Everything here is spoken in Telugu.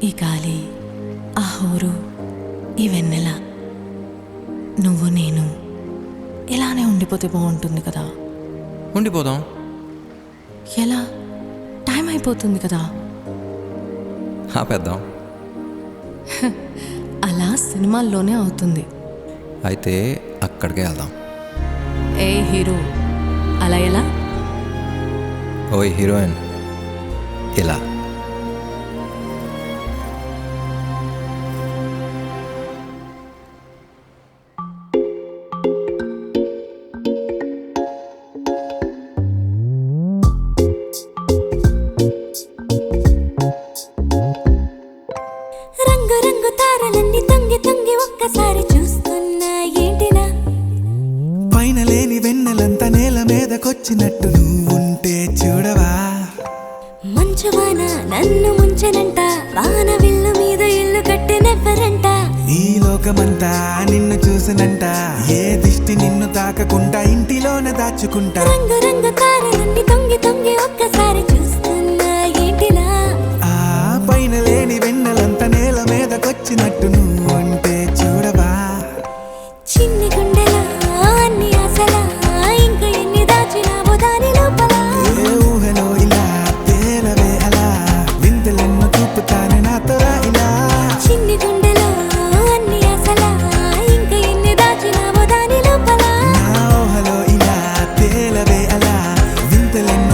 ఈ గాలి, ఆ హోరు, ఈ వెన్నెల, నువ్వు నేను ఇలానే ఉండిపోతే బాగుంటుంది కదా. ఉండిపోదాం. ఎలా? టైం అయిపోతుంది కదా. ఆపేద్దాం. అలా సినిమాల్లోనే అవుతుంది. అయితే అక్కడికే వెళ్దాం. ఏ హీరో, అలా ఎలా? ఓయ్ హీరోయిన్, ఇలా. రంగు రంగు తారలన్నీ తొంగి తొంగి ఒక్కసారి చూస్తున్నా ఏంటినా, పైన లేని వెన్నెలంతా నేల మీదకొచ్చినట్టు నువ్వుంటే చూడవా. మంచువాన నన్ను ముంచనంట, వాన విల్లు మీద ఇల్లు కట్టినెవ్వరంట. ఈ లోకమంతా నిన్ను చూసినంట, ఏ దిష్టి నిన్ను తాకకుండా ఇంటిలోన దాచుకుంటా. రంగు రంగు తారలన్నీ తొంగి తొంగి ఒక్కసారి చూస్తున్నా ఏంటినా, ఆ పైన లేని వెన్నెలంతా నేల మీదకొచ్చినట్టు నువ్వుంటే చూడవా. చిన్ని గుండెలా అన్ని ఆశలా, ఇంకా ఎన్ని దాచినావో దాని లోపల. ఏ ఊహలో ఇలా తేలవే అలా, వింతలెన్నో చూపుతానే నాతో రా ఇలా. చిన్ని గుండెలో అన్ని ఆశలా, ఇంకా ఎన్ని దాచినావో దాని లోపల. నా ఊహలో ఇలా తేలవే అలా, వింతలెన్నో